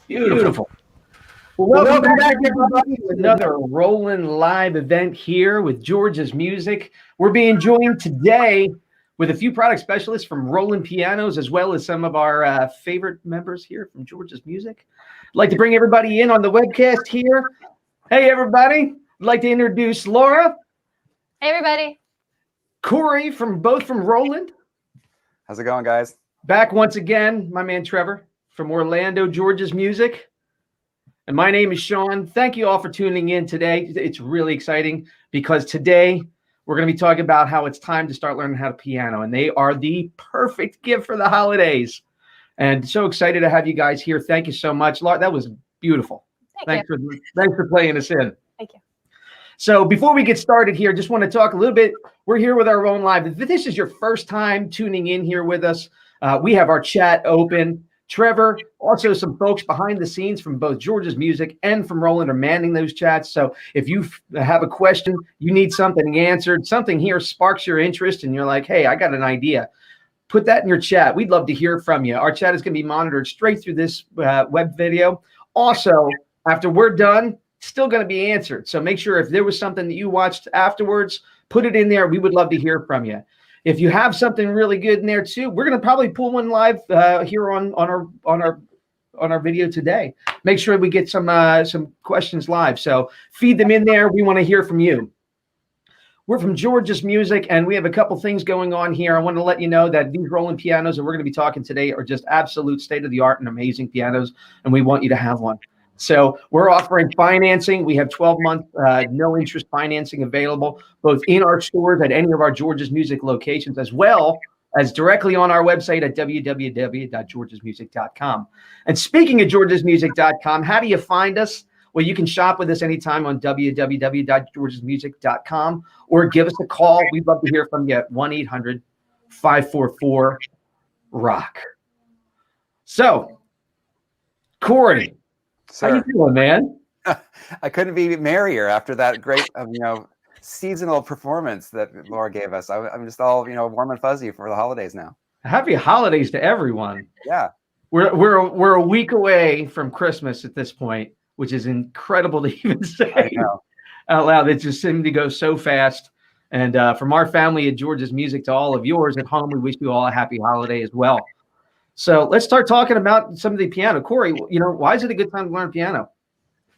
Beautiful. Well, welcome back, everybody, to another Roland live event here with George's Music. We're being joined today with a few product specialists from Roland Pianos, as well as some of our favorite members here from George's Music. I'd like to bring everybody in on the webcast here. Hey, everybody. I'd like to introduce Laura. Hey, everybody. Corey, both from Roland. How's it going, guys? Back once again, my man Trevor from Orlando, George's Music. And my name is Sean. Thank you all for tuning in today. It's really exciting because today we're going to be talking about how it's time to start learning how to piano, and they are the perfect gift for the holidays. And so excited to have you guys here. Thank you so much. Laura, that was beautiful. Thanks for playing us in. Thank you. So before we get started here, just want to talk a little bit. We're here with our own live. If this is your first time tuning in here with us, we have our chat open. Trevor, also some folks behind the scenes from both George's Music and from Roland are manning those chats. So if you have a question, you need something answered, something here sparks your interest, and you're like, hey, I got an idea, put that in your chat. We'd love to hear from you. Our chat is going to be monitored straight through this web video. Also, after we're done, still going to be answered. So make sure if there was something that you watched afterwards, put it in there. We would love to hear from you. If you have something really good in there too, we're going to probably pull one live here on our video today. Make sure we get some questions live. So feed them in there. We want to hear from you. We're from George's Music, and we have a couple things going on here. I want to let you know that these Roland pianos that we're going to be talking today are just absolute state-of-the-art and amazing pianos, and we want you to have one. So we're offering financing. We have 12-month no interest financing available, both in our stores at any of our George's Music locations, as well as directly on our website at www.georgesmusic.com. And speaking of georgesmusic.com, how do you find us? Well, you can shop with us anytime on www.georgesmusic.com or give us a call. We'd love to hear from you at 1-800-544-ROCK. So, Corey. Sir. How you doing, man? I couldn't be merrier after that great, seasonal performance that Laura gave us. I'm just all, warm and fuzzy for the holidays now. Happy holidays to everyone. Yeah. We're a week away from Christmas at this point, which is incredible to even say out loud. It just seemed to go so fast. And from our family at George's Music to all of yours at home, we wish you all a happy holiday as well. So let's start talking about some of the piano. Corey, why is it a good time to learn piano?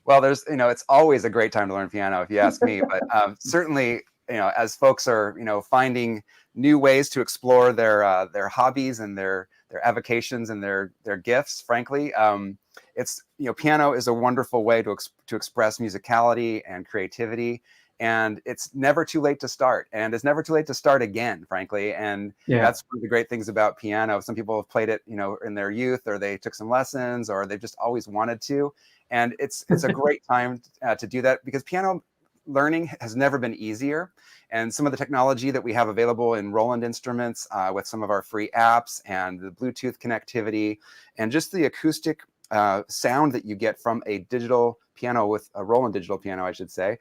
Well, it's always a great time to learn piano, if you ask me. But certainly, as folks are, finding new ways to explore their hobbies and their avocations and their gifts, frankly, piano is a wonderful way to express musicality and creativity. And it's never too late to start, and it's never too late to start again, frankly. And that's one of the great things about piano. Some people have played it, in their youth, or they took some lessons, or they've just always wanted to. And it's a great time to do that, because piano learning has never been easier. And some of the technology that we have available in Roland instruments with some of our free apps and the Bluetooth connectivity and just the acoustic sound that you get from a digital piano, with a Roland digital piano, I should say,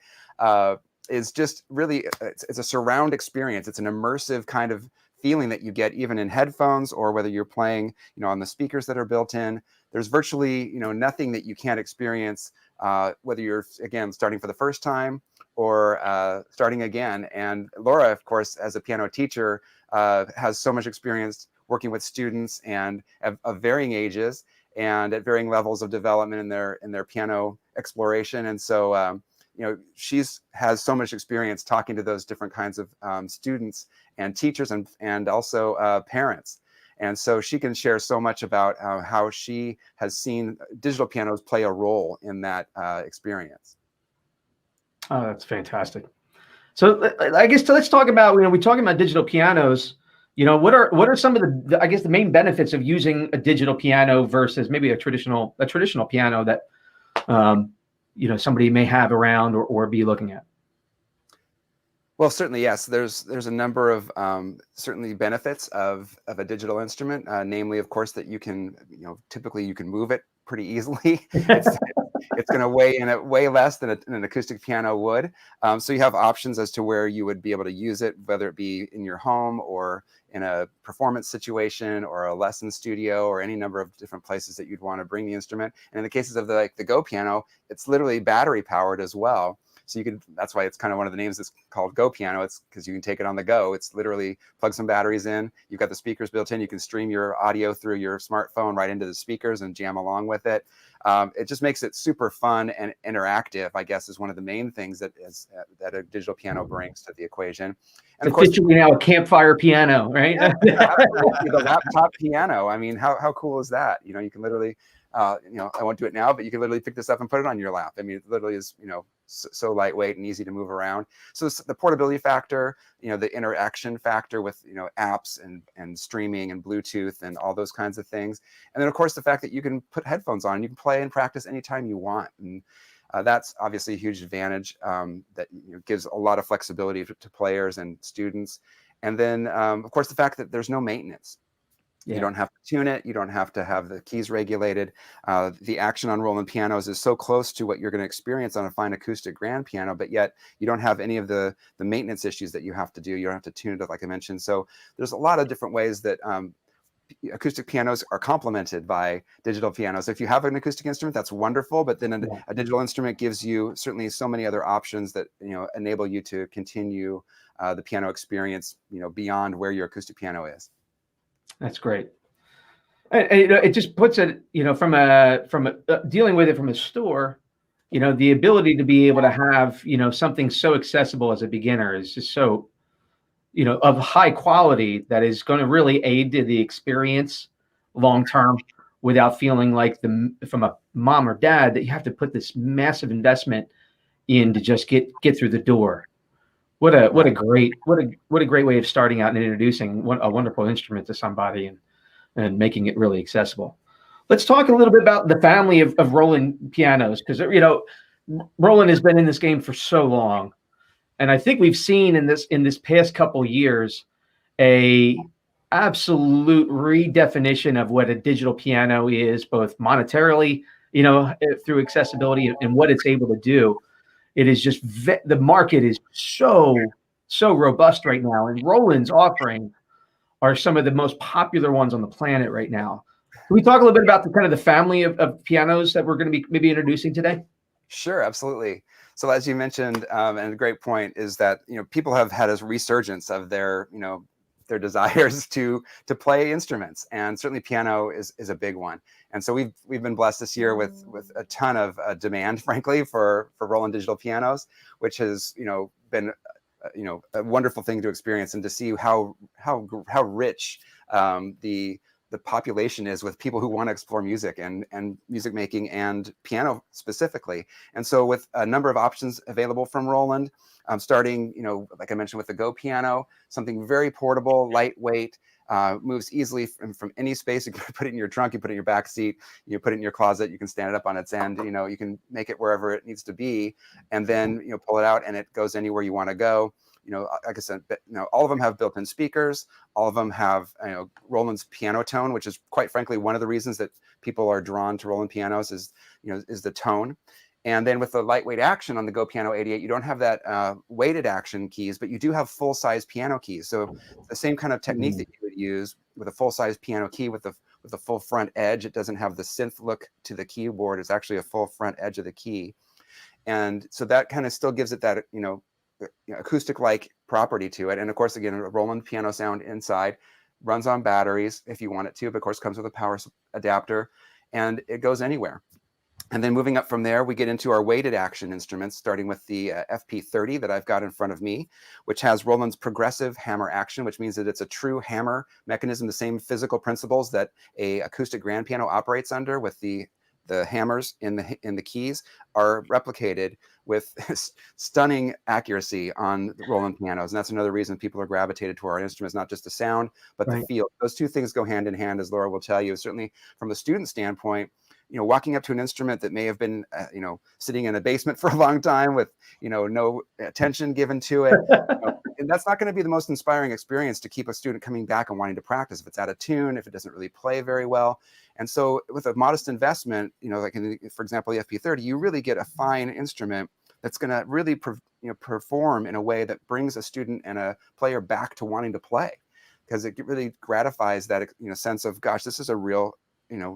is just really, it's a surround experience. It's an immersive kind of feeling that you get even in headphones, or whether you're playing, on the speakers that are built in. There's virtually, nothing that you can't experience, whether you're, again, starting for the first time or starting again. And Laura, of course, as a piano teacher, has so much experience working with students and of varying ages and at varying levels of development in their piano exploration. And so, has so much experience talking to those different kinds of students and teachers and also parents. And so she can share so much about how she has seen digital pianos play a role in that experience. Oh, that's fantastic. So I guess let's talk about, we're talking about digital pianos. What are some of the main benefits of using a digital piano versus maybe a traditional piano that somebody may have around or be looking at? Well, certainly, yes. There's a number of certainly benefits of a digital instrument, namely, of course, that you can, typically you can move it pretty easily. It's going to weigh in at way less than an acoustic piano would. So you have options as to where you would be able to use it, whether it be in your home or in a performance situation or a lesson studio or any number of different places that you'd want to bring the instrument. And in the cases of the Go piano, it's literally battery powered as well. So you can, that's why it's kind of one of the names it's called Go Piano. It's because you can take it on the go. It's literally plug some batteries in. You've got the speakers built in. You can stream your audio through your smartphone right into the speakers and jam along with it. It just makes it super fun and interactive, I guess, is one of the main things that a digital piano brings to the equation. And of course, officially now a campfire piano, right? Absolutely, the laptop piano. I mean, how cool is that? You know, you can literally, I won't do it now, but you can literally pick this up and put it on your lap. I mean, it literally is, so lightweight and easy to move around. So the portability factor, the interaction factor with, apps and streaming and Bluetooth and all those kinds of things. And then, of course, the fact that you can put headphones on, you can play and practice anytime you want. And that's obviously a huge advantage that gives a lot of flexibility to players and students. And then, of course, the fact that there's no maintenance. Yeah. You don't have to tune it. You don't have to have the keys regulated. The action on Roland pianos is so close to what you're going to experience on a fine acoustic grand piano, but yet you don't have any of the maintenance issues that you have to do. You don't have to tune it, like I mentioned. So there's a lot of different ways that acoustic pianos are complemented by digital pianos. If you have an acoustic instrument, that's wonderful, but then a digital instrument gives you certainly so many other options that enable you to continue the piano experience beyond where your acoustic piano is. That's great. And it just puts it, from dealing with it from a store, the ability to be able to have, something so accessible as a beginner is just so, of high quality that is going to really aid to the experience long term without feeling like from a mom or dad that you have to put this massive investment in to just get through the door. What a great way of starting out and introducing a wonderful instrument to somebody and making it really accessible. Let's talk a little bit about the family of Roland pianos, because Roland has been in this game for so long, and I think we've seen in this past couple years a absolute redefinition of what a digital piano is, both monetarily, through accessibility and what it's able to do. It is just the market is so robust right now, and Roland's offering are some of the most popular ones on the planet right now. Can we talk a little bit about the family of pianos that we're going to be maybe introducing today? Sure, absolutely. So as you mentioned, and a great point is that people have had a resurgence of their desires to play instruments, and certainly piano is a big one. And so we've been blessed this year with a ton of demand, frankly, for Roland digital pianos, which has been a wonderful thing to experience and to see how rich the population is with people who want to explore music and music making and piano specifically. And so with a number of options available from Roland, starting, like I mentioned, with the Go piano, something very portable, lightweight, moves easily from any space. You can put it in your trunk, you put it in your back seat, you put it in your closet, you can stand it up on its end, you can make it wherever it needs to be, and then, pull it out and it goes anywhere you want to go. Like I said, all of them have built-in speakers. All of them have, Roland's piano tone, which is quite frankly one of the reasons that people are drawn to Roland pianos is the tone. And then with the lightweight action on the Go Piano 88, you don't have that weighted action keys, but you do have full-size piano keys. So the same kind of technique that you would use with a full-size piano key with the full front edge. It doesn't have the synth look to the keyboard. It's actually a full front edge of the key. And so that kind of still gives it that, acoustic-like property to it. And of course, again, a Roland piano sound inside, runs on batteries if you want it to, but of course comes with a power adapter, and it goes anywhere. And then moving up from there, we get into our weighted action instruments, starting with the FP30 that I've got in front of me, which has Roland's progressive hammer action, which means that it's a true hammer mechanism, the same physical principles that a acoustic grand piano operates under, with the hammers in the keys are replicated with stunning accuracy on Roland pianos. And that's another reason people are gravitated to our instruments, not just the sound, but the feel. Those two things go hand in hand, as Laura will tell you. Certainly from a student standpoint, walking up to an instrument that may have been, sitting in a basement for a long time with, no attention given to it. And that's not going to be the most inspiring experience to keep a student coming back and wanting to practice if it's out of tune, if it doesn't really play very well. And so with a modest investment, like for example, the FP30, you really get a fine instrument that's going to really perform in a way that brings a student and a player back to wanting to play, because it really gratifies that sense of, gosh, this is a real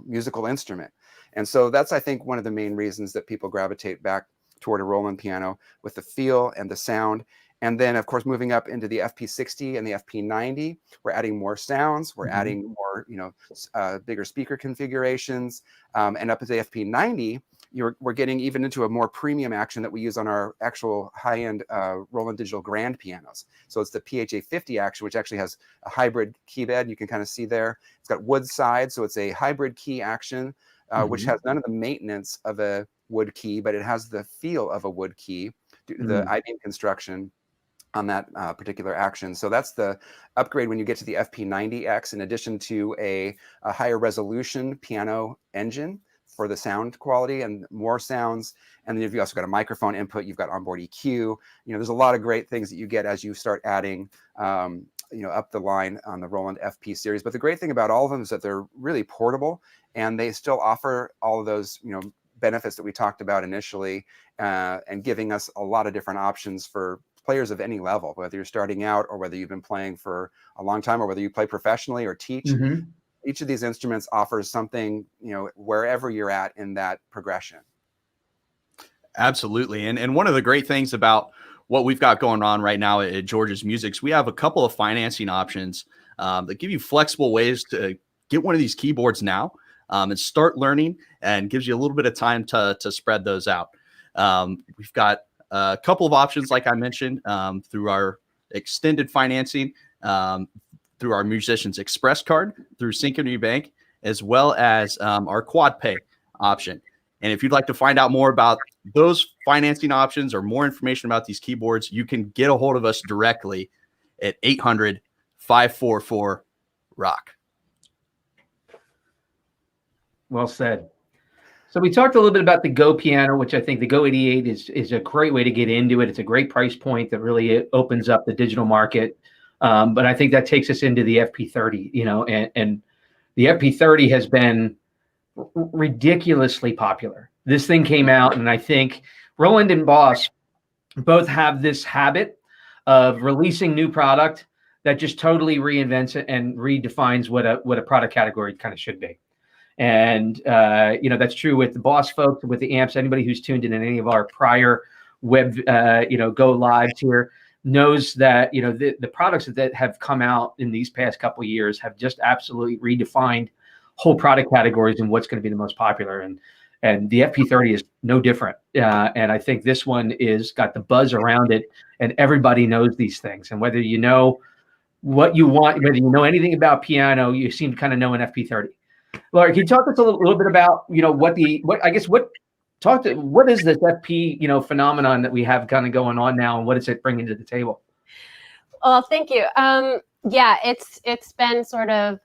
musical instrument. And so that's, I think, one of the main reasons that people gravitate back toward a Roland piano, with the feel and the sound. And then, of course, moving up into the FP60 and the FP90, we're adding more sounds, we're adding more, bigger speaker configurations, and up at the FP90, we're getting even into a more premium action that we use on our actual high-end Roland digital grand pianos. So it's the PHA50 action, which actually has a hybrid key bed. You can kind of see there. It's got wood sides, so it's a hybrid key action, which has none of the maintenance of a wood key, but it has the feel of a wood key due to the I-beam construction on that particular action. So that's the upgrade when you get to the FP90X, in addition to a higher resolution piano engine for the sound quality and more sounds. And then you've also got a microphone input, you've got onboard EQ. There's a lot of great things that you get as you start adding up the line on the Roland FP series. But the great thing about all of them is that they're really portable, and they still offer all of those benefits that we talked about initially, and giving us a lot of different options for players of any level, whether you're starting out or whether you've been playing for a long time or whether you play professionally or teach. Each of these instruments offers something, wherever you're at in that progression. Absolutely. And one of the great things about what we've got going on right now at George's Musics, we have a couple of financing options that give you flexible ways to get one of these keyboards now and start learning, and gives you a little bit of time to spread those out. We've got a couple of options, like I mentioned, through our extended financing, through our Musicians Express card, through Synchrony Bank, as well as our Quad Pay option. And if you'd like to find out more about those financing options or more information about these keyboards, you can get a hold of us directly at 800-544-ROCK. Well said. So we talked a little bit about the Go piano, which I think the Go 88 is a great way to get into it. It's a great price point that really opens up the digital market. But I think that takes us into the FP30, and the FP30 has been ridiculously popular. This thing came out, and I think Roland and Boss both have this habit of releasing new product that just totally reinvents it and redefines what a product category kind of should be. And, that's true with the Boss folks, with the amps. Anybody who's tuned in any of our prior web, Go lives here knows that, the products that have come out in these past couple of years have just absolutely redefined whole product categories and what's going to be the most popular. And the FP30 is no different. And I think this one is got the buzz around it, and everybody knows these things. And whether you know what you want, whether you know anything about piano, you seem to kind of know an FP30. Laura, can you talk to us a little bit about, what is this FP, phenomenon that we have kind of going on now, and what is it bringing to the table? Well, thank you. Yeah, it's been sort of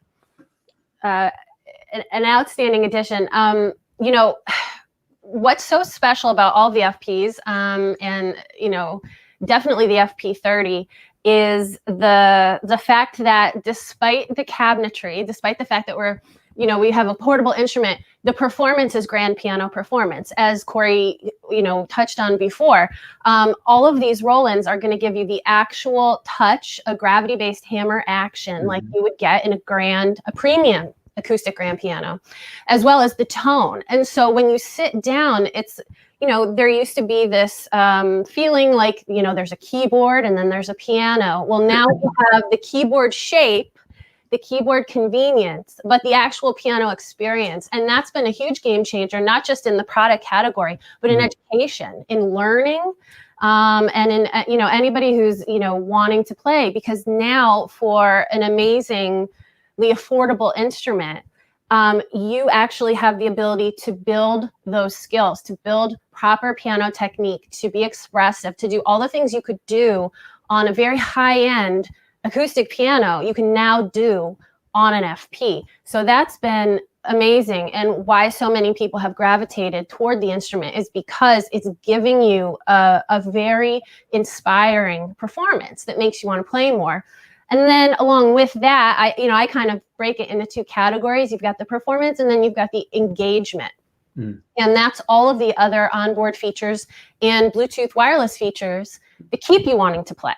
an outstanding addition. What's so special about all the FPs, and definitely the FP30, is the fact that despite the cabinetry, despite the fact that we have a portable instrument, the performance is grand piano performance. As Corey, touched on before, all of these Rolands are going to give you the actual touch, a gravity-based hammer action like you would get in a premium acoustic grand piano, as well as the tone. And so when you sit down, it's, there used to be this feeling like, there's a keyboard and then there's a piano. Well, now you have the keyboard shape, the keyboard convenience, but the actual piano experience. And that's been a huge game changer, not just in the product category, but in education, in learning, and in, anybody who's, wanting to play, because now for an amazingly affordable instrument, you actually have the ability to build those skills, to build proper piano technique, to be expressive, to do all the things you could do on a very high-end acoustic piano, you can now do on an FP. So that's been amazing, and why so many people have gravitated toward the instrument is because it's giving you a very inspiring performance that makes you want to play more. And then along with that, I kind of break it into two categories. You've got the performance, and then you've got the engagement. And that's all of the other onboard features and Bluetooth wireless features that keep you wanting to play.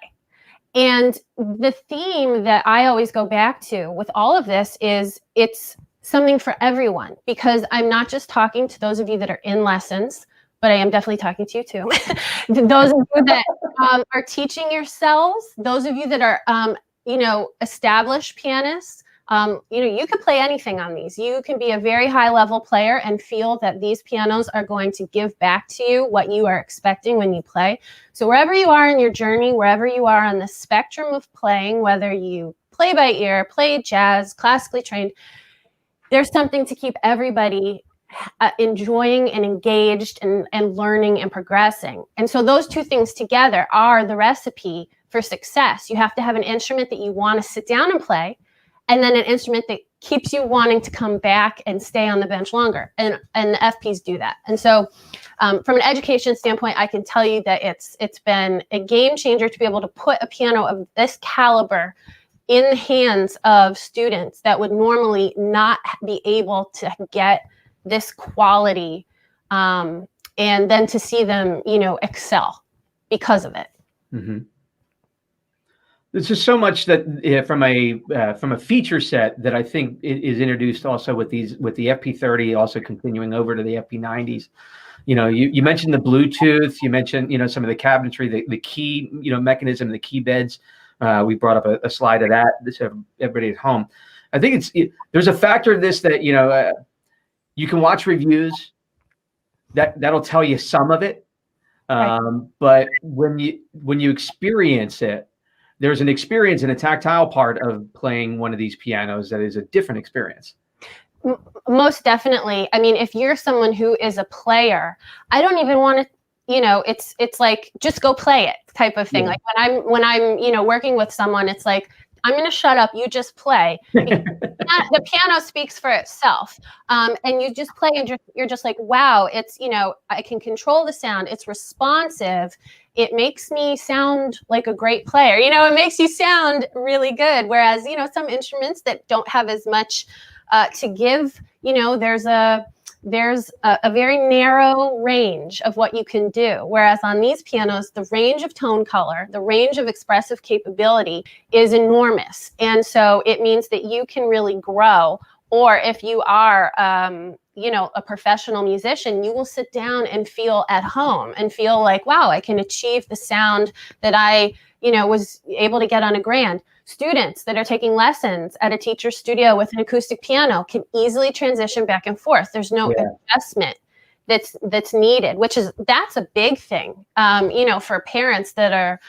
And the theme that I always go back to with all of this is it's something for everyone, because I'm not just talking to those of you that are in lessons, but I am definitely talking to you too. Those of you that are teaching yourselves, those of you that are, established pianists, you can play anything on these. You can be a very high level player and feel that these pianos are going to give back to you what you are expecting when you play. So wherever you are in your journey, wherever you are on the spectrum of playing, whether you play by ear, play jazz, classically trained, there's something to keep everybody enjoying and engaged and learning and progressing. And so those two things together are the recipe for success. You have to have an instrument that you want to sit down and play, and then an instrument that keeps you wanting to come back and stay on the bench longer. And the FPs do that. And so from an education standpoint, I can tell you that it's been a game changer to be able to put a piano of this caliber in the hands of students that would normally not be able to get this quality, and then to see them, excel because of it. Mm-hmm. There's just so much that from a feature set that I think is introduced also with the FP30, also continuing over to the FP90s. You mentioned the Bluetooth, you mentioned, some of the cabinetry, the key, mechanism, the key beds. We brought up a slide of that. This everybody at home. I think there's a factor of this that, you can watch reviews that'll tell you some of it. Right. But when you experience it, there's an experience and a tactile part of playing one of these pianos that is a different experience. Most definitely. I mean, if you're someone who is a player, I don't even want to, it's like, just go play it type of thing. Yeah. Like when I'm working with someone, it's like, I'm going to shut up. You just play. The piano speaks for itself. And you just play and you're just like, wow, it's, I can control the sound. It's responsive. It makes me sound like a great player. It makes you sound really good. Whereas, some instruments that don't have as much to give, there's a very narrow range of what you can do. Whereas on these pianos, the range of tone color, the range of expressive capability is enormous. And so it means that you can really grow. Or if you are, a professional musician, you will sit down and feel at home and feel like, wow, I can achieve the sound that I, was able to get on a grand. Students that are taking lessons at a teacher's studio with an acoustic piano can easily transition back and forth. There's no adjustment that's needed, that's a big thing, for parents that are,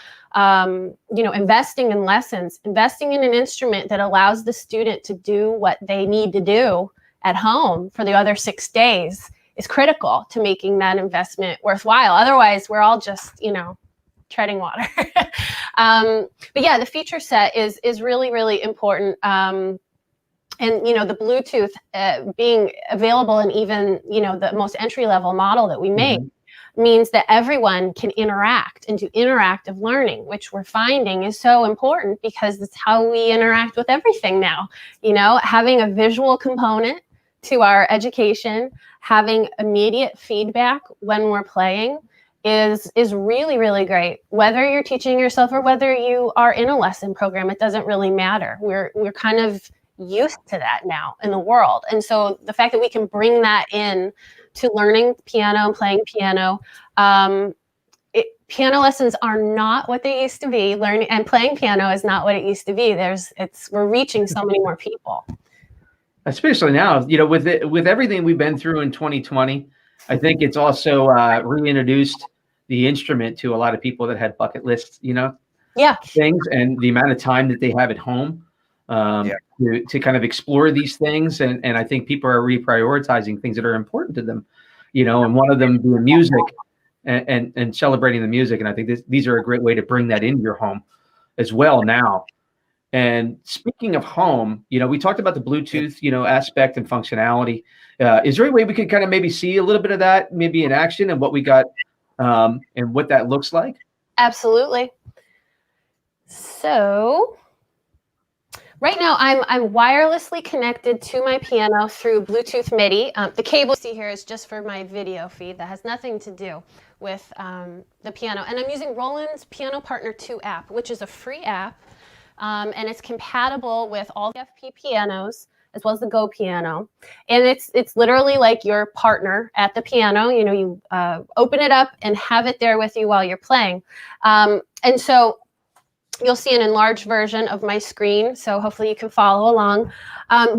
investing in lessons, investing in an instrument that allows the student to do what they need to do at home for the other 6 days is critical to making that investment worthwhile. Otherwise, we're all just, treading water. But yeah, the feature set is really, really important. And, the Bluetooth being available in even, the most entry-level model that we make means that everyone can interact and do interactive learning, which we're finding is so important because that's how we interact with everything now. Having a visual component to our education, having immediate feedback when we're playing is really, really great. Whether you're teaching yourself or whether you are in a lesson program, it doesn't really matter. We're kind of used to that now in the world. And so the fact that we can bring that in to learning piano and playing piano, piano lessons are not what they used to be. Learning and playing piano is not what it used to be. We're reaching so many more people. Especially now, with everything we've been through in 2020, I think it's also reintroduced the instrument to a lot of people that had bucket lists, things, and the amount of time that they have at home to kind of explore these things. And I think people are reprioritizing things that are important to them, and one of them being music and celebrating the music. And I think these are a great way to bring that into your home as well now. And speaking of home, we talked about the Bluetooth, aspect and functionality. Is there any way we could kind of maybe see a little bit of that, maybe in action, and what we got, and what that looks like? Absolutely. So right now I'm wirelessly connected to my piano through Bluetooth MIDI. The cable you see here is just for my video feed. That has nothing to do with the piano. And I'm using Roland's Piano Partner 2 app, which is a free app. And it's compatible with all the FP pianos as well as the Go piano. And it's literally like your partner at the piano. You open it up and have it there with you while you're playing. And so you'll see an enlarged version of my screen, so hopefully you can follow along.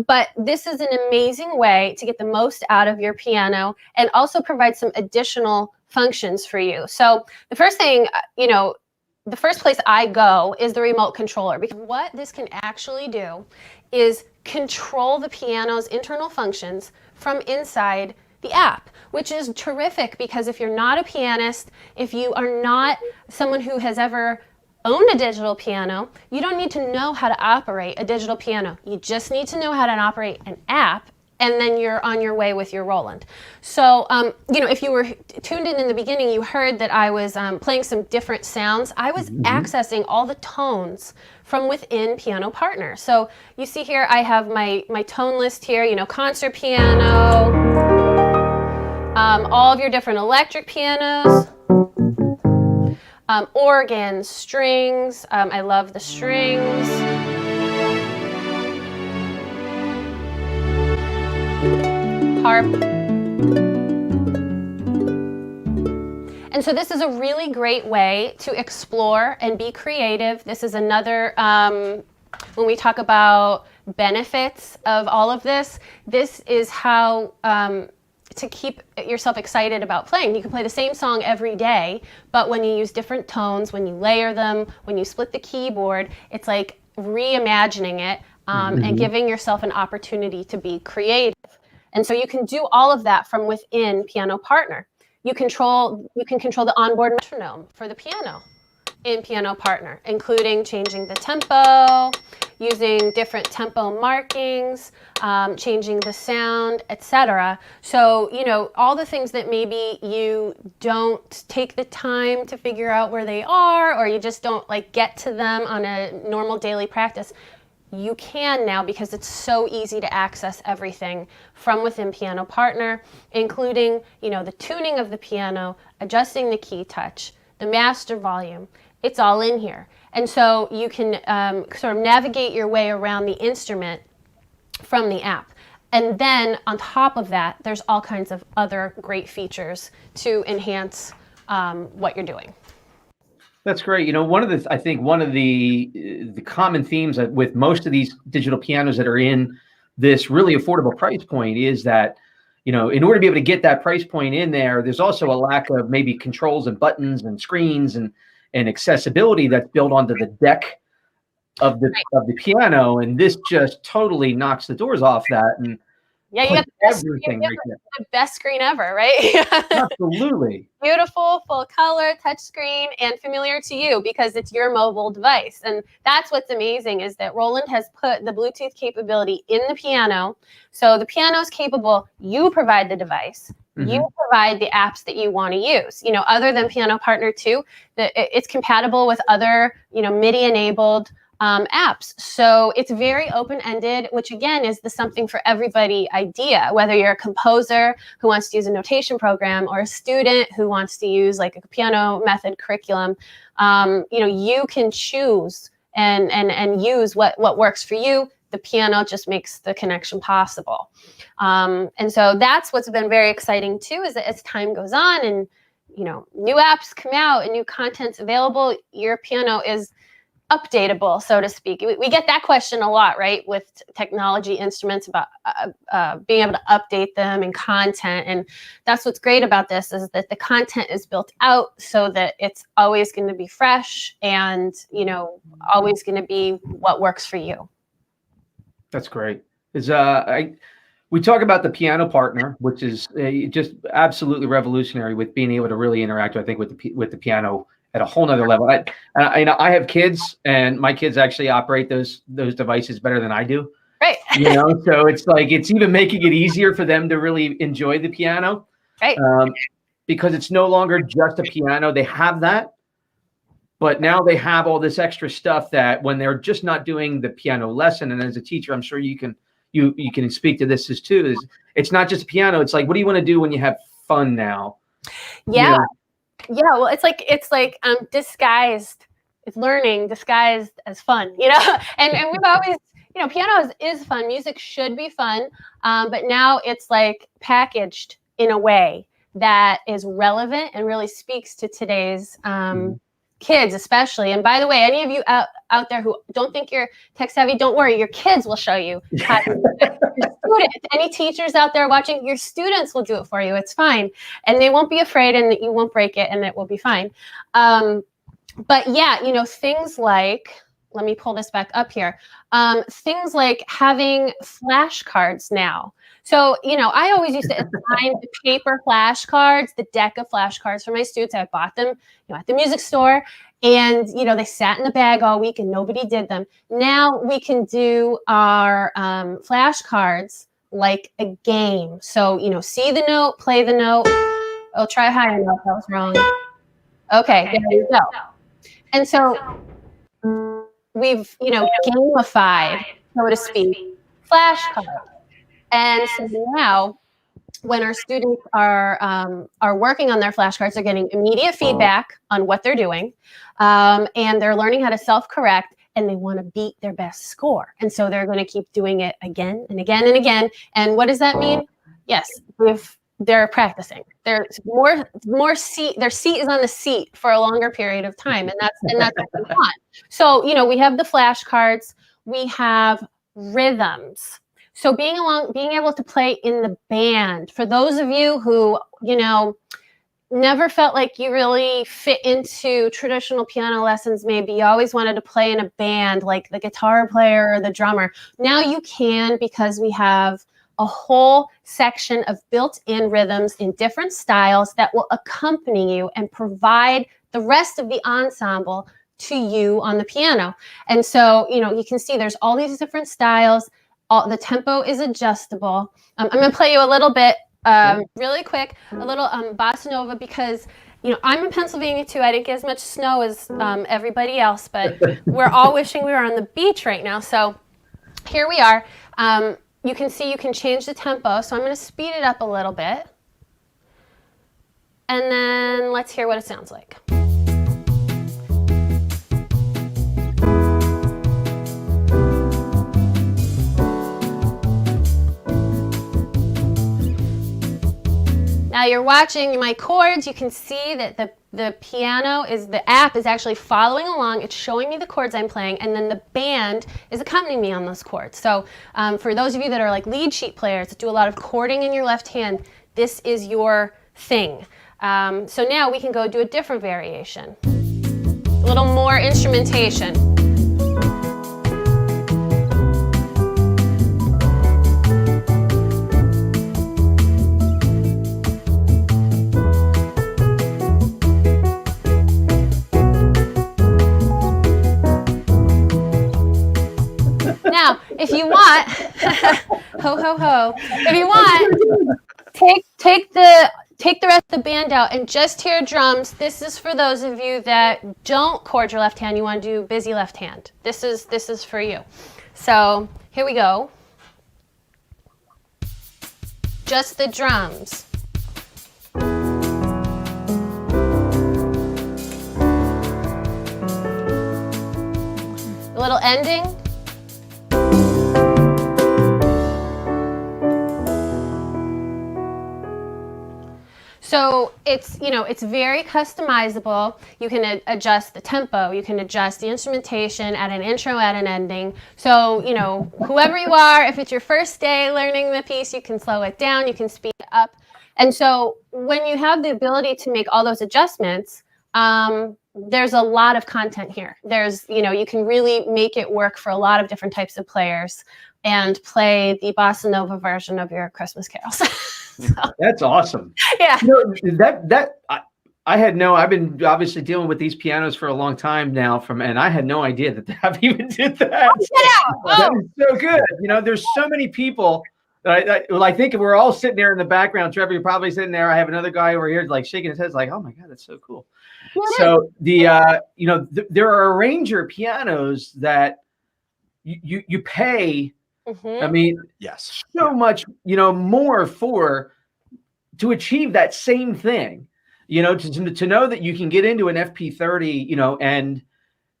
But this is an amazing way to get the most out of your piano and also provide some additional functions for you. So the first thing, the first place I go is the remote controller, because what this can actually do is control the piano's internal functions from inside the app, which is terrific, because if you're not a pianist, if you are not someone who has ever owned a digital piano, you don't need to know how to operate a digital piano. You just need to know how to operate an app, and then you're on your way with your Roland. So, if you were tuned in the beginning, you heard that I was playing some different sounds. I was accessing all the tones from within Piano Partner. So you see here, I have my tone list here, concert piano, all of your different electric pianos, organ, strings. I love the strings. Harp. And so this is a really great way to explore and be creative. This is another, when we talk about benefits of all of this, this is how to keep yourself excited about playing. You can play the same song every day, but when you use different tones, when you layer them, when you split the keyboard, it's like reimagining it and giving yourself an opportunity to be creative. And so you can do all of that from within Piano Partner. You can control the onboard metronome for the piano in Piano Partner, including changing the tempo, using different tempo markings, changing the sound, etc. So, all the things that maybe you don't take the time to figure out where they are, or you just don't get to them on a normal daily practice, you can now, because it's so easy to access everything from within Piano Partner, including, the tuning of the piano, adjusting the key touch, the master volume. It's all in here. And so you can sort of navigate your way around the instrument from the app. And then on top of that, there's all kinds of other great features to enhance what you're doing. That's great. One of the common themes with most of these digital pianos that are in this really affordable price point is that, in order to be able to get that price point in there, there's also a lack of maybe controls and buttons and screens and accessibility that's built onto the deck of the piano. And this just totally knocks the doors off that. And yeah, you got the best screen ever, right? Absolutely. Beautiful, full color, touchscreen, and familiar to you because it's your mobile device. And that's what's amazing, is that Roland has put the Bluetooth capability in the piano. So the piano is capable, you provide the device, you provide the apps that you want to use. Other than Piano Partner 2, it's compatible with other, MIDI-enabled apps. So it's very open-ended, which again is the something for everybody idea, whether you're a composer who wants to use a notation program or a student who wants to use a piano method curriculum. You can choose and use what works for you. The piano just makes the connection possible. And so that's what's been very exciting too, is that as time goes on and new apps come out and new content's available, your piano is updatable, so to speak. We get that question a lot, right, with technology instruments about being able to update them and content. And that's what's great about this, is that the content is built out so that it's always going to be fresh and, always going to be what works for you. That's great. We talk about the Piano Partner, which is just absolutely revolutionary with being able to really interact, I think, with the piano at a whole nother level. I have kids, and my kids actually operate those devices better than I do. Right. So it's like it's even making it easier for them to really enjoy the piano. Right. Because it's no longer just a piano. They have that, but now they have all this extra stuff that when they're just not doing the piano lesson. And as a teacher, I'm sure you can speak to this as too. It's not just a piano. It's like, what do you want to do when you have fun now? Yeah. Yeah. Well, it's like disguised. It's learning disguised as fun, and we've always, piano is fun. Music should be fun. But now it's like packaged in a way that is relevant and really speaks to today's kids, especially. And by the way, any of you out there who don't think you're tech savvy, don't worry. Your kids will show you how to do it. Your students, any teachers out there watching, your students will do it for you. It's fine. And they won't be afraid, and you won't break it, and it will be fine. But yeah, things like, let me pull this back up here. Things like having flashcards now. So, I always used to assign the paper flashcards, the deck of flashcards for my students. I bought them, at the music store, and, they sat in the bag all week and nobody did them. Now we can do our flashcards like a game. So, see the note, play the note. Oh, try higher note. That was wrong. Okay, there you go. And so we've, gamified, so to speak, flashcards. And so now, when our students are working on their flashcards, they're getting immediate feedback on what they're doing, and they're learning how to self-correct, and they want to beat their best score. And so they're going to keep doing it again and again and again. And what does that mean? Yes, they're practicing. There's more seat. Their seat is on the seat for a longer period of time, and that's what we want. So we have the flashcards. We have rhythms. So being able to play in the band, for those of you who, never felt like you really fit into traditional piano lessons, maybe you always wanted to play in a band like the guitar player or the drummer. Now you can, because we have a whole section of built-in rhythms in different styles that will accompany you and provide the rest of the ensemble to you on the piano. And so, you can see there's all these different styles. The tempo is adjustable. I'm going to play you a little bit, really quick, a little bossa nova, because I'm in Pennsylvania too. I didn't get as much snow as everybody else, but we're all wishing we were on the beach right now. So here we are. You can see you can change the tempo. So I'm going to speed it up a little bit, and then let's hear what it sounds like. Now you're watching my chords. You can see that the app is actually following along. It's showing me the chords I'm playing, and then the band is accompanying me on those chords. So for those of you that are like lead sheet players that do a lot of chording in your left hand, this is your thing. So now we can go do a different variation. A little more instrumentation. Now, if you want, ho ho ho, if you want, take the rest of the band out and just hear drums. This is for those of you that don't chord your left hand. You want to do busy left hand. This is for you. So here we go. Just the drums. A little ending. So it's very customizable. You can adjust the tempo. You can adjust the instrumentation, add an intro, add an ending. So, whoever you are, if it's your first day learning the piece, you can slow it down, you can speed it up. And so when you have the ability to make all those adjustments, there's a lot of content here. You can really make it work for a lot of different types of players and play the bossa nova version of your Christmas carols. So. That's awesome. Yeah. I've been obviously dealing with these pianos for a long time now and I had no idea that they even did that. That is so good. There's so many people I think if we're all sitting there in the background, Trevor, you're probably sitting there. I have another guy over here like shaking his head like, oh my God, that's so cool. So there are arranger pianos that you pay, I mean, yes, so much, more to achieve that same thing, to know that you can get into an FP30, and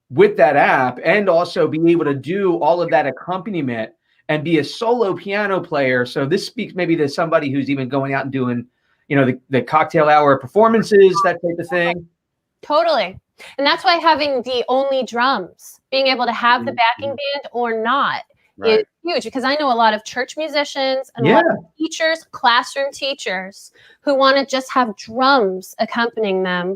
with that app and also be able to do all of that accompaniment and be a solo piano player. So this speaks maybe to somebody who's even going out and doing, the cocktail hour performances, that type of thing. Totally. And that's why having the only drums, being able to have the backing band or not, is huge, because I know a lot of church musicians and a lot of teachers, classroom teachers, who want to just have drums accompanying them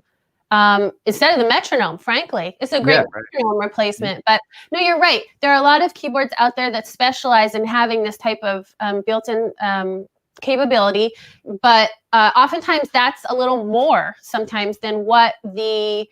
instead of the metronome. Frankly, it's a great metronome replacement. But no, you're right. There are a lot of keyboards out there that specialize in having this type of built-in capability, but oftentimes that's a little more sometimes than what the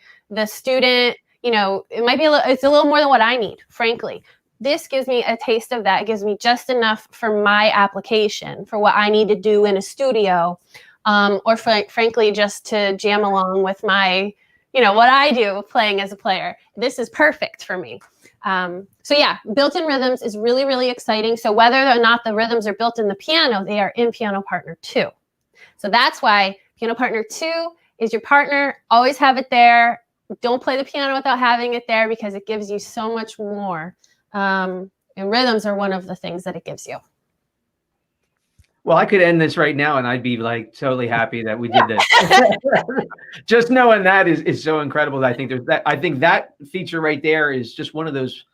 student, it might be it's a little more than what I need, frankly. This gives me a taste of that. It gives me just enough for my application, for what I need to do in a studio, or frankly, just to jam along with my, what I do playing as a player. This is perfect for me. So yeah, built-in rhythms is really, really exciting. So whether or not the rhythms are built in the piano, they are in Piano Partner 2. So that's why Piano Partner 2 is your partner. Always have it there. Don't play the piano without having it there, because it gives you so much more. And rhythms are one of the things that it gives you. Well, I could end this right now and I'd be like totally happy that we did this. Just knowing that is so incredible. I think that feature right there is just one of those,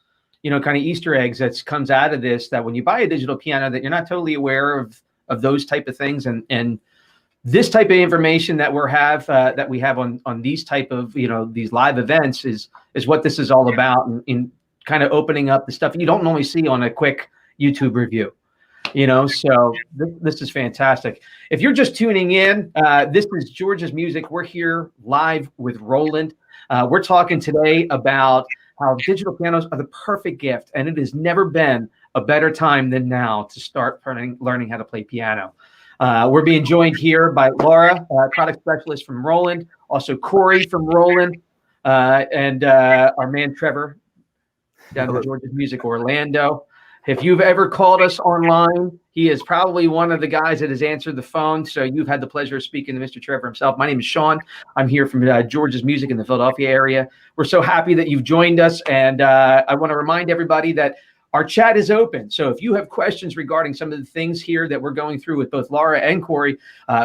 kind of Easter eggs that comes out of this, that when you buy a digital piano that you're not totally aware of those type of things. And this type of information that we have on these type of, these live events is what this is all about, in kind of opening up the stuff you don't normally see on a quick YouTube review. So this is fantastic. If you're just tuning in, this is George's Music. We're here live with Roland. We're talking today about how digital pianos are the perfect gift, and it has never been a better time than now to start learning how to play piano. We're being joined here by Laura, product specialist from Roland, also Corey from Roland, and our man Trevor down at George's Music Orlando. If you've ever called us online, he is probably one of the guys that has answered the phone. So you've had the pleasure of speaking to Mr. Trevor himself. My name is Sean. I'm here from George's Music in the Philadelphia area. We're so happy that you've joined us. And I want to remind everybody that our chat is open. So if you have questions regarding some of the things here that we're going through with both Laura and Corey,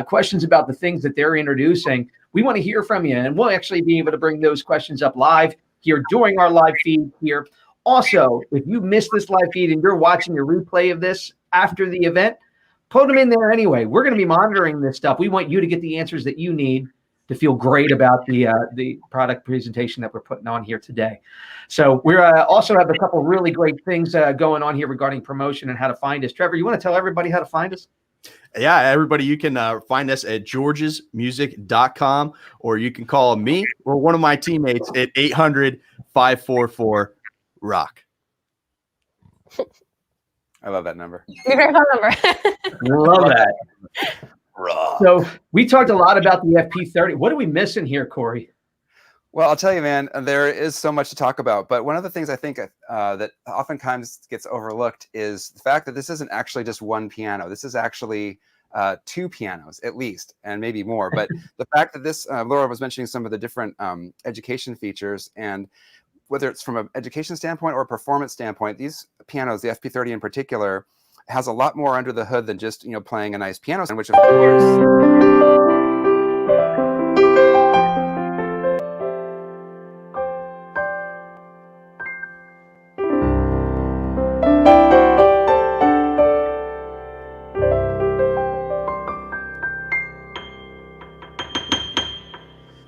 questions about the things that they're introducing, we want to hear from you. And we'll actually be able to bring those questions up live here during our live feed here. Also, if you missed this live feed and you're watching a replay of this after the event, put them in there anyway. We're going to be monitoring this stuff. We want you to get the answers that you need to feel great about the product presentation that we're putting on here today. So we're also have a couple really great things going on here regarding promotion and how to find us. Trevor, you want to tell everybody how to find us? Yeah, everybody, you can find us at georgesmusic.com, or you can call me or one of my teammates at 800-544 rock. I love that number. Your phone number. Love that. Rock. So we talked a lot about the FP30. What are we missing here, Corey? Well, I'll tell you, man, there is so much to talk about. But one of the things I think that oftentimes gets overlooked is the fact that this isn't actually just one piano. This is actually 2 pianos at least, and maybe more. But the fact that this, Laura was mentioning some of the different education features, and whether it's from an education standpoint or a performance standpoint, these pianos, the FP30 in particular, has a lot more under the hood than just, playing a nice piano sound, which of course.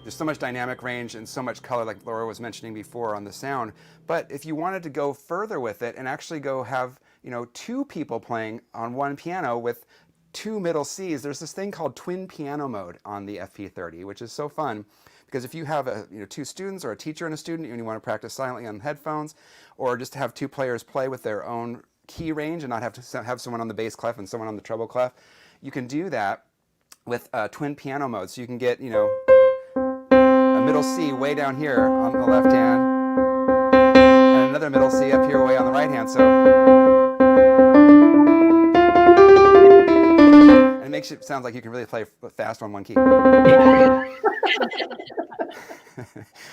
There's so much dynamic range and so much color, like Laura was mentioning before, on the sound. But if you wanted to go further with it and actually go have 2 people playing on one piano with two middle Cs, there's this thing called twin piano mode on the FP30, which is so fun because if you have two students or a teacher and a student and you want to practice silently on headphones, or just have two players play with their own key range and not have to have someone on the bass clef and someone on the treble clef, you can do that with twin piano mode. So you can get, a middle C way down here on the left hand, and another middle C up here way on the right hand. So, and it makes it sound like you can really play fast on one key.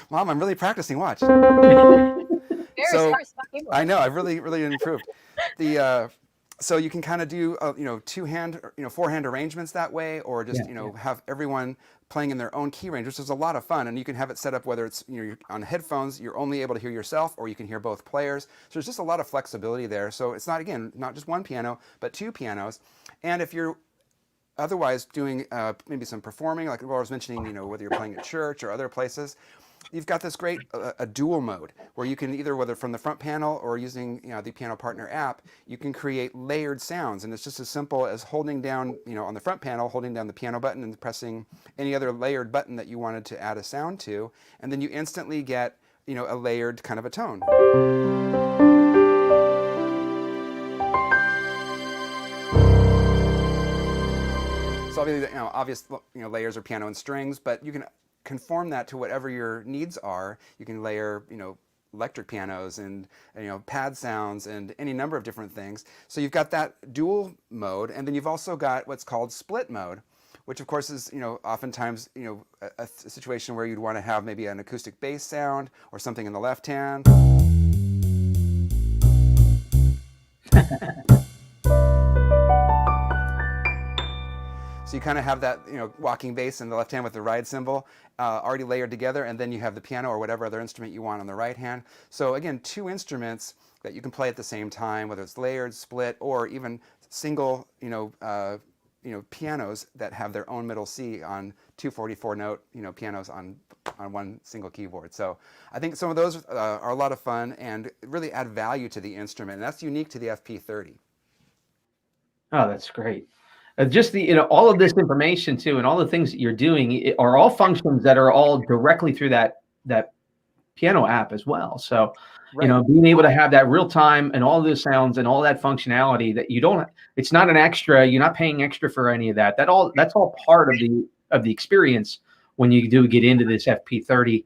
Mom, I'm really practicing. Watch. So I know I've really improved. So you can kind of do two-hand, four-hand arrangements that way, or just have everyone playing in their own key range, which is a lot of fun. And you can have it set up whether it's you're on headphones, you're only able to hear yourself, or you can hear both players. So there's just a lot of flexibility there. So it's not just one piano, but two pianos. And if you're otherwise doing maybe some performing, like what I was mentioning, whether you're playing at church or other places, you've got this great a dual mode where you can either, whether from the front panel or using the Piano Partner app, you can create layered sounds. And it's just as simple as holding down, on the front panel, holding down the piano button and pressing any other layered button that you wanted to add a sound to. And then you instantly get, a layered kind of a tone. So obvious, layers are piano and strings, but you can conform that to whatever your needs are. You can layer, electric pianos and pad sounds and any number of different things. So you've got that dual mode, and then you've also got what's called split mode, which of course is oftentimes a situation where you'd want to have maybe an acoustic bass sound or something in the left hand. So you kind of have that, walking bass in the left hand with the ride cymbal already layered together, and then you have the piano or whatever other instrument you want on the right hand. So again, two instruments that you can play at the same time, whether it's layered, split, or even single, pianos that have their own middle C on 244 note, pianos on one single keyboard. So I think some of those are a lot of fun and really add value to the instrument, and that's unique to the FP30. Oh, that's great. Just all of this information too, and all the things that you're doing are all functions that are all directly through that piano app as well. So, right. Being able to have that real time and all those sounds and all that functionality that it's not an extra. You're not paying extra for any of that. That's all part of the experience when you do get into this FP30.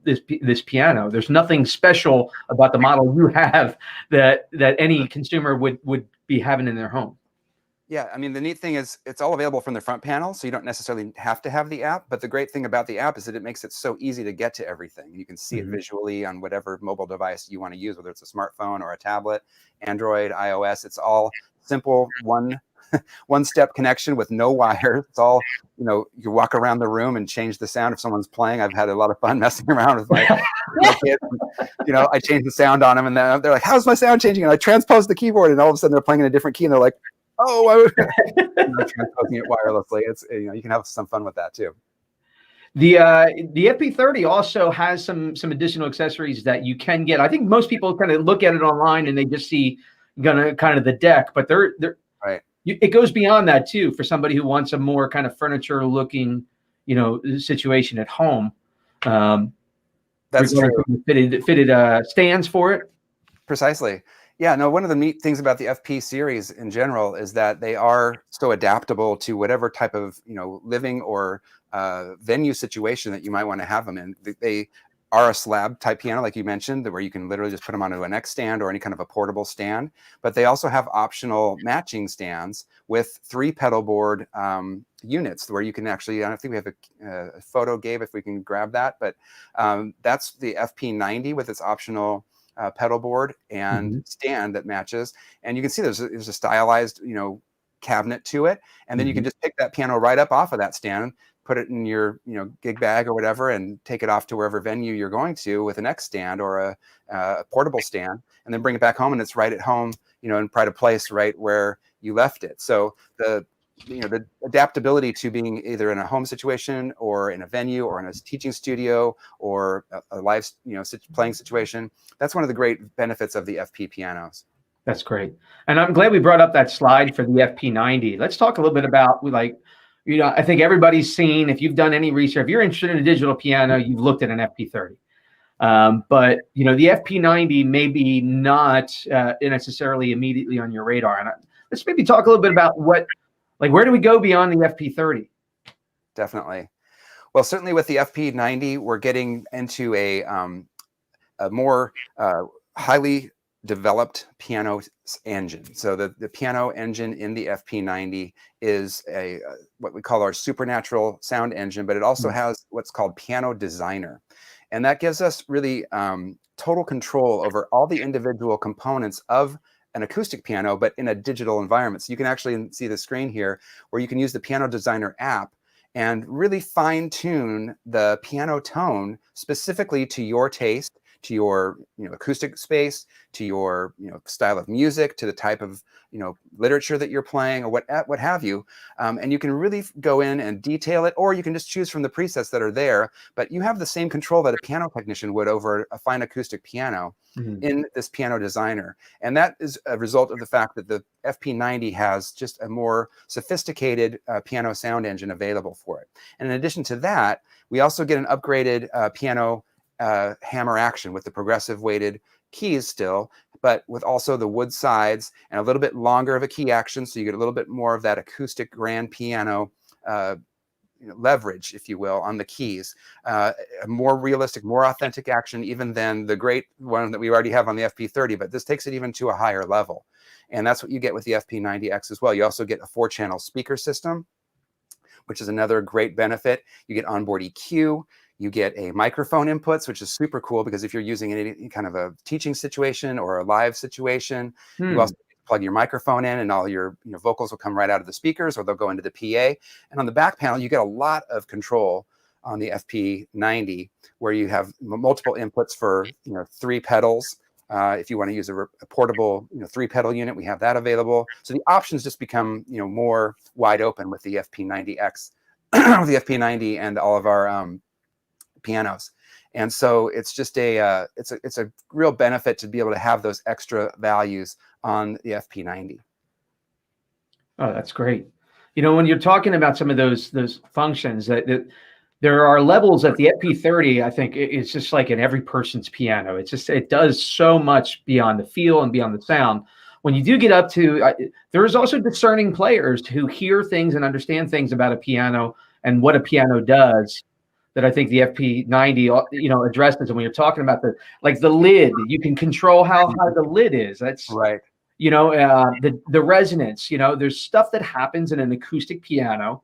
This piano. There's nothing special about the model you have that any consumer would be having in their home. Yeah, I mean, the neat thing is it's all available from the front panel, so you don't necessarily have to have the app. But the great thing about the app is that it makes it so easy to get to everything. You can see it visually on whatever mobile device you want to use, whether it's a smartphone or a tablet, Android, iOS. It's all simple, one-step connection with no wire. It's all, you walk around the room and change the sound if someone's playing. I've had a lot of fun messing around with my kids. I change the sound on them, and then they're like, "How's my sound changing?" And I transpose the keyboard, and all of a sudden they're playing in a different key, and they're like, "Oh, I was transposing it wirelessly." It's you can have some fun with that too. The FP30 also has some additional accessories that you can get. I think most people kind of look at it online and they just see kind of the deck, but they're right. It goes beyond that too for somebody who wants a more kind of furniture looking, situation at home. That's true. Fitted stands for it. Precisely. Yeah, no, one of the neat things about the FP series in general is that they are so adaptable to whatever type of, living or venue situation that you might want to have them in. They are a slab type piano, like you mentioned, where you can literally just put them onto a neck stand or any kind of a portable stand. But they also have optional matching stands with 3 pedal board units where you can actually, I think we have a photo, Gabe, if we can grab that. But that's the FP90 with its optional pedal board and stand that matches, and you can see there's a stylized cabinet to it, and then you can just pick that piano right up off of that stand, put it in your gig bag or whatever, and take it off to wherever venue you're going to with a neck stand or a portable stand, and then bring it back home, and it's right at home, in pride of place right where you left it. So the adaptability to being either in a home situation or in a venue or in a teaching studio or a live playing situation, that's one of the great benefits of the FP pianos. That's great. And I'm glad we brought up that slide for the FP90. Let's talk a little bit about I think everybody's seen, if you've done any research, if you're interested in a digital piano, you've looked at an FP30. But the FP90 may be not necessarily immediately on your radar. And let's maybe talk a little bit about where do we go beyond the FP30? Definitely. Well, certainly with the FP90, we're getting into a more highly developed piano engine. So the piano engine in the FP90 is what we call our supernatural sound engine, but it also has what's called Piano Designer. And that gives us really total control over all the individual components of an acoustic piano, but in a digital environment. So you can actually see the screen here where you can use the Piano Designer app and really fine tune the piano tone specifically to your taste, to your acoustic space, to your style of music, to the type of literature that you're playing, or what have you. And you can really go in and detail it, or you can just choose from the presets that are there. But you have the same control that a piano technician would over a fine acoustic piano in this Piano Designer. And that is a result of the fact that the FP90 has just a more sophisticated piano sound engine available for it. And in addition to that, we also get an upgraded piano hammer action with the progressive weighted keys still, but with also the wood sides and a little bit longer of a key action. So you get a little bit more of that acoustic grand piano leverage, if you will, on the keys. A more realistic, more authentic action even than the great one that we already have on the FP30, but this takes it even to a higher level. And that's what you get with the FP90X as well. You also get a 4-channel speaker system, which is another great benefit. You get onboard EQ. You get a microphone inputs, which is super cool because if you're using any kind of a teaching situation or a live situation, you also plug your microphone in and all your vocals will come right out of the speakers or they'll go into the PA. And on the back panel, you get a lot of control on the FP90 where you have multiple inputs for 3 pedals. If you want to use a portable 3-pedal unit, we have that available. So the options just become more wide open with the FP90X, with the FP90 and all of our pianos. And so it's just it's a real benefit to be able to have those extra values on the FP90. Oh, that's great. When you're talking about some of those functions that there are levels at the FP30, I think it's just like in every person's piano. It does so much beyond the feel and beyond the sound. When you do get up to, there is also discerning players who hear things and understand things about a piano and what a piano does that I think the FP90, addresses. And when you're talking about the lid, you can control how high the lid is. That's right. The resonance, there's stuff that happens in an acoustic piano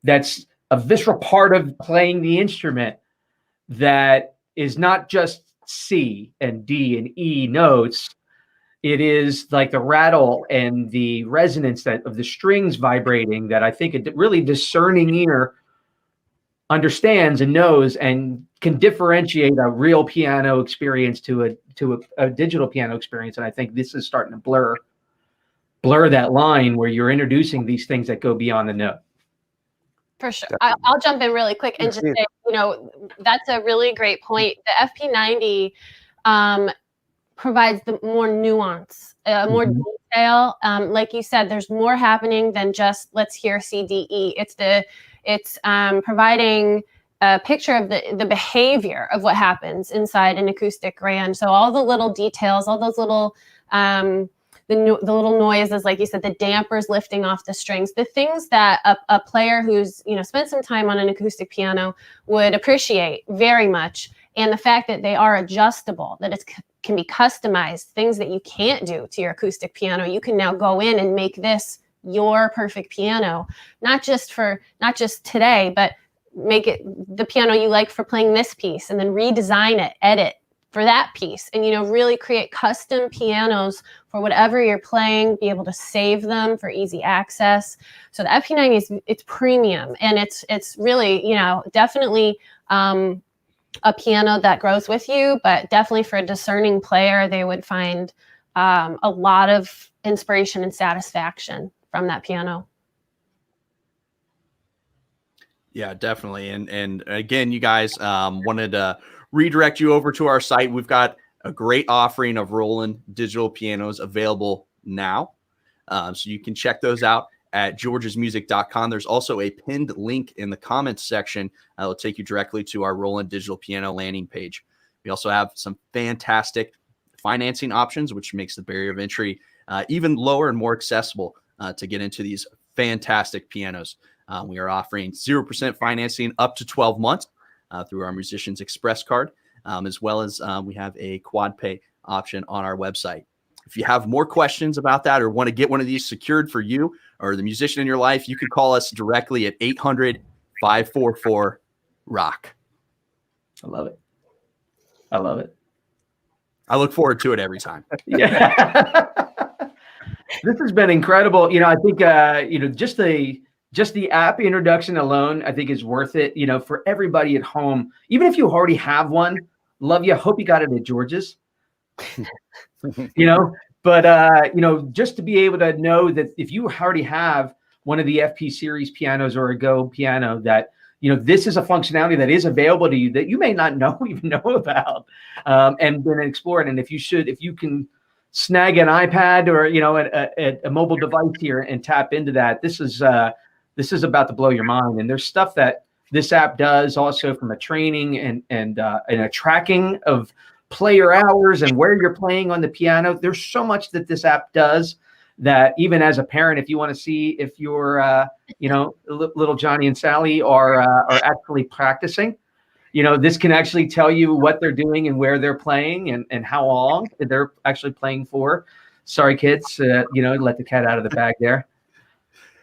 that's a visceral part of playing the instrument that is not just C and D and E notes. It is like the rattle and the resonance of the strings vibrating that I think a really discerning ear understands and knows and can differentiate a real piano experience to a digital piano experience. And I think this is starting to blur that line where you're introducing these things that go beyond the note. For sure. I'll jump in really quick and just say, that's a really great point. The FP90 provides the more nuance, more detail. Like you said, there's more happening than just let's hear CDE. It's providing a picture of the behavior of what happens inside an acoustic grand. So all the little details, all those little the little noises, like you said, the dampers lifting off the strings, the things that a player who's spent some time on an acoustic piano would appreciate very much. And the fact that they are adjustable, that it can be customized, things that you can't do to your acoustic piano, you can now go in and make this your perfect piano, not just today, but make it the piano you like for playing this piece, and then redesign it, edit for that piece, and really create custom pianos for whatever you're playing, be able to save them for easy access. So the FP90 it's premium, and it's really definitely a piano that grows with you, but definitely for a discerning player, they would find a lot of inspiration and satisfaction from that piano. Yeah, definitely. And again, you guys, wanted to redirect you over to our site. We've got a great offering of Roland digital pianos available now. So you can check those out at georgesmusic.com. There's also a pinned link in the comments section that will take you directly to our Roland digital piano landing page. We also have some fantastic financing options, which makes the barrier of entry even lower and more accessible to get into these fantastic pianos. We are offering 0% financing up to 12 months through our Musicians Express card, as well as we have a quad pay option on our website. If you have more questions about that or want to get one of these secured for you or the musician in your life, you can call us directly at 800-544-ROCK. I love it. I love it. I look forward to it every time. Yeah. This has been incredible. I think, just the app introduction alone, I think is worth it, for everybody at home. Even if you already have one, love you. Hope you got it at George's. But just to be able to know that if you already have one of the FP series pianos or a Go piano, that this is a functionality that is available to you that you may not even know about, and then explore it. And if you can snag an iPad or a mobile device here and tap into that, this is about to blow your mind. And there's stuff that this app does also from a training and a tracking of player hours and where you're playing on the piano. There's so much that this app does that even as a parent, if you want to see if your little Johnny and Sally are actually practicing, this can actually tell you what they're doing and where they're playing and how long they're actually playing for. Sorry, kids, let the cat out of the bag there.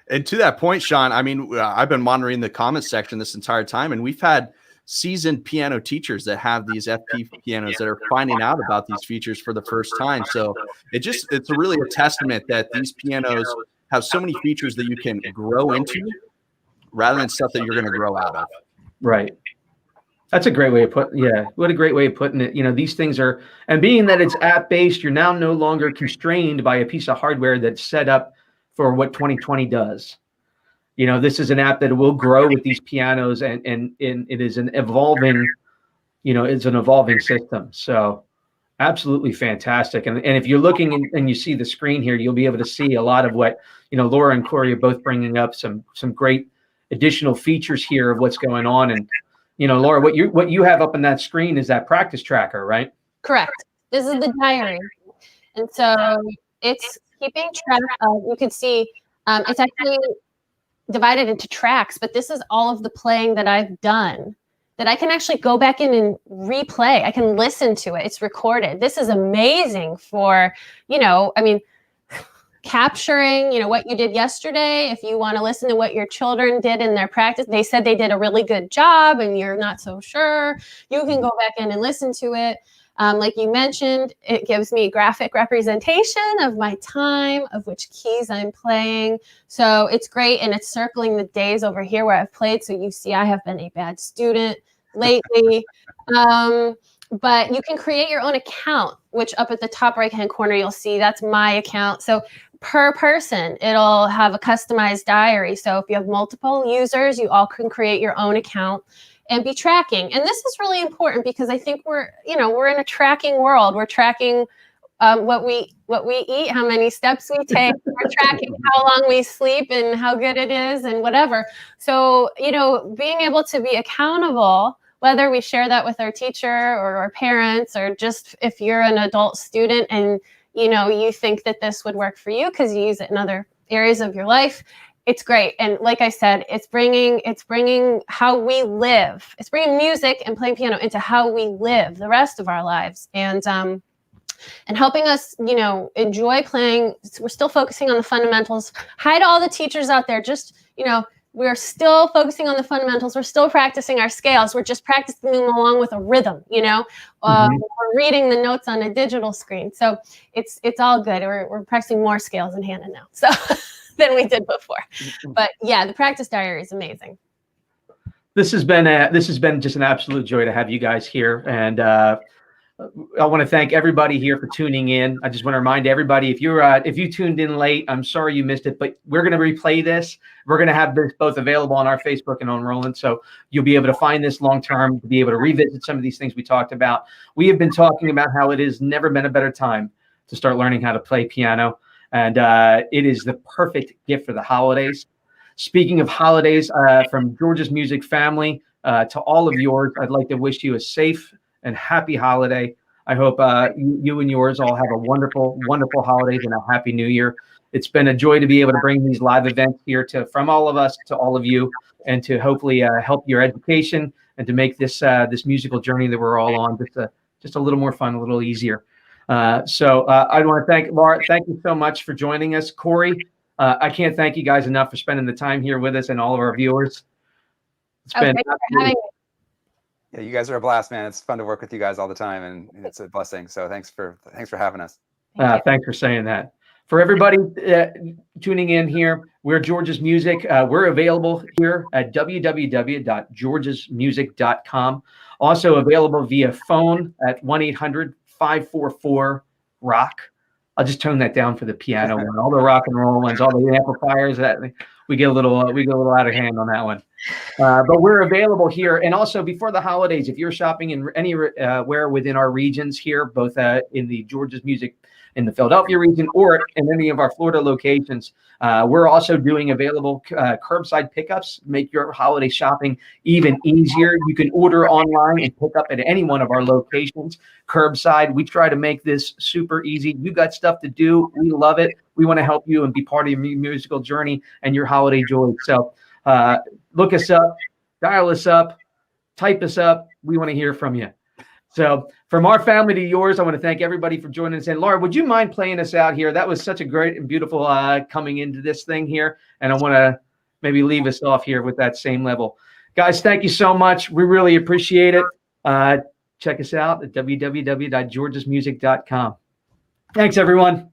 And to that point, Sean, I mean, I've been monitoring the comments section this entire time, and we've had seasoned piano teachers that have these FP pianos that are finding out about these features for the first time. So it's really a testament that these pianos have so many features that you can grow into rather than stuff that you're going to grow out of. Right. That's a great way of what a great way of putting it. These things are, and being that it's app based, you're now no longer constrained by a piece of hardware that's set up for what 2020 does. This is an app that will grow with these pianos, and it is an evolving, it's an evolving system. So absolutely fantastic. And if you're looking and you see the screen here, you'll be able to see a lot of what, Laura and Corey are both bringing up some great additional features here of what's going on. And, Laura, what you have up on that screen is that practice tracker, right? Correct. This is the diary. And so it's keeping track of, you can see, it's actually divided into tracks, but this is all of the playing that I've done that I can actually go back in and replay. I can listen to it. It's recorded. This is amazing for, capturing, what you did yesterday. If you want to listen to what your children did in their practice, they said they did a really good job and you're not so sure, you can go back in and listen to it. Like you mentioned, it gives me graphic representation of my time, of which keys I'm playing. So it's great. And it's circling the days over here where I've played. So you see, I have been a bad student lately. But you can create your own account, which up at the top right-hand corner, you'll see that's my account. So per person, it'll have a customized diary. So if you have multiple users, you all can create your own account and be tracking. And this is really important because I think we're in a tracking world. We're tracking what we eat, how many steps we take. We're tracking how long we sleep and how good it is and whatever. So, being able to be accountable, whether we share that with our teacher or our parents, or just if you're an adult student and, you think that this would work for you because you use it in other areas of your life, it's great. And like I said, it's bringing how we live. It's bringing music and playing piano into how we live the rest of our lives, and helping us, enjoy playing. We're still focusing on the fundamentals. Hi to all the teachers out there. Just, we're still focusing on the fundamentals. We're still practicing our scales. We're just practicing them along with a rhythm, We're reading the notes on a digital screen. So it's all good. We're practicing more scales in Hannah now. So than we did before. But yeah, the practice diary is amazing. This has been just an absolute joy to have you guys here. And I want to thank everybody here for tuning in. I just want to remind everybody, if you tuned in late, I'm sorry you missed it, but we're going to replay this. We're going to have this both available on our Facebook and on Roland. So you'll be able to find this long-term, to be able to revisit some of these things we talked about. We have been talking about how it has never been a better time to start learning how to play piano. And it is the perfect gift for the holidays. Speaking of holidays, from George's Music family to all of yours, I'd like to wish you a safe and happy holiday. I hope you and yours all have a wonderful, wonderful holidays and a happy new year. It's been a joy to be able to bring these live events here from all of us to all of you, and to hopefully help your education and to make this this musical journey that we're all on just a little more fun, a little easier. So I want to thank Laura. Thank you so much for joining us. Corey, I can't thank you guys enough for spending the time here with us and all of our viewers. It's been yeah, you guys are a blast, man. It's fun to work with you guys all the time, and it's a blessing. So thanks for having us. Thanks for saying that. For everybody tuning in here, we're George's Music. We're available here at www.georgesmusic.com. Also available via phone at 1-800-544-ROCK. I'll just tone that down for the piano one. All the rock and roll ones, all the amplifiers, that we get a little out of hand on that one. But we're available here. And also before the holidays, if you're shopping in anywhere within our regions here, both in the George's Music in the Philadelphia region or in any of our Florida locations, we're also doing available curbside pickups. Make your holiday shopping even easier. You can order online and pick up at any one of our locations curbside. We try to make this super easy. You've got stuff to do. We love it. We want to help you and be part of your musical journey and your holiday joy. So look us up, dial us up, type us up. We want to hear from you. So from our family to yours, I want to thank everybody for joining us. And Laura, would you mind playing us out here? That was such a great and beautiful coming into this thing here. And I want to maybe leave us off here with that same level. Guys, thank you so much. We really appreciate it. Check us out at www.georgesmusic.com. Thanks, everyone.